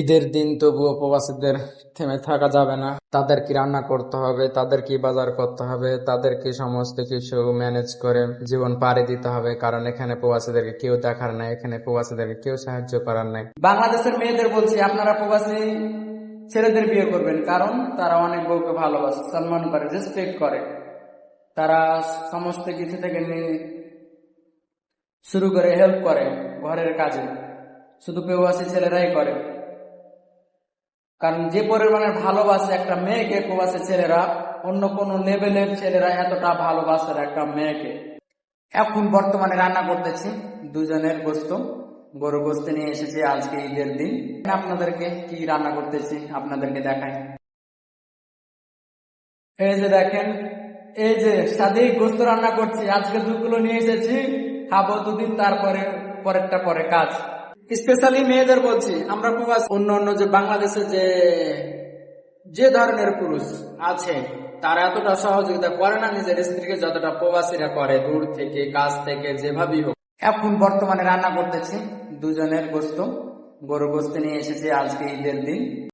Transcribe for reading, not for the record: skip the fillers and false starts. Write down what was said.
ঈদের দিন তবুও প্রবাসীদের থেমে থাকা যাবে না। তাদের কি রান্না করতে হবে, তাদের কি বাজার করতে হবে, তাদের কি সমস্ত কিছু ম্যানেজ করে জীবন পাড়ি দিতে হবে, কারণ এখানে প্রবাসীদেরকে কেউ দেখার নাই, এখানে প্রবাসীদেরকে কেউ সাহায্য করার নাই। বাংলাদেশের মেয়েদের বলছি, আপনারা প্রবাসী ছেলেদের বিয়ে করবেন, কারণ তারা অনেক বউকে ভালোবাসে, সম্মান করে, রেসপেক্ট করে। তারা সমস্ত কিছু থেকে শুরু করে হেল্প করে ঘরের কাজে, শুধু প্রবাসী ছেলেরাই করে। কারণ যে পরিমাণে ভালোবাসে একটা মেয়েকে প্রবাসী ছেলেরা, অন্য কোনো লেভেলের ছেলেরা এতটা ভালোবাসে একটা মেয়েকে। এখন বর্তমানে রান্না করতেছি দুজনের গোস্ত, গরু গোস্ত নিয়ে এসেছি আজকে ঈদের দিন। আপনাদেরকে কি রান্না করতেছি আপনাদেরকে দেখাই। এই যে দেখেন, এই যে সাদে গোস্ত রান্না করছি আজকে 2 কিলো নিয়ে এসেছি, খাবো 2 দিন, তারপরে পরেরটা পরে কাজ। স্পেশালি মেয়েদের বলছি, আমরা প্রবাসী অন্য অন্য যে বাংলাদেশে যে ধরনের পুরুষ আছে তারা এতটা সহযোগিতা করে না নিজের স্ত্রীকে যতটা প্রবাসীরা করে, দূর থেকে কাজ থেকে যেভাবেই হোক। এখন বর্তমানে রান্না করতেছি দুজনের গোস্ত, গরু গোস্ত নিয়ে এসেছি আজকে ঈদের দিন।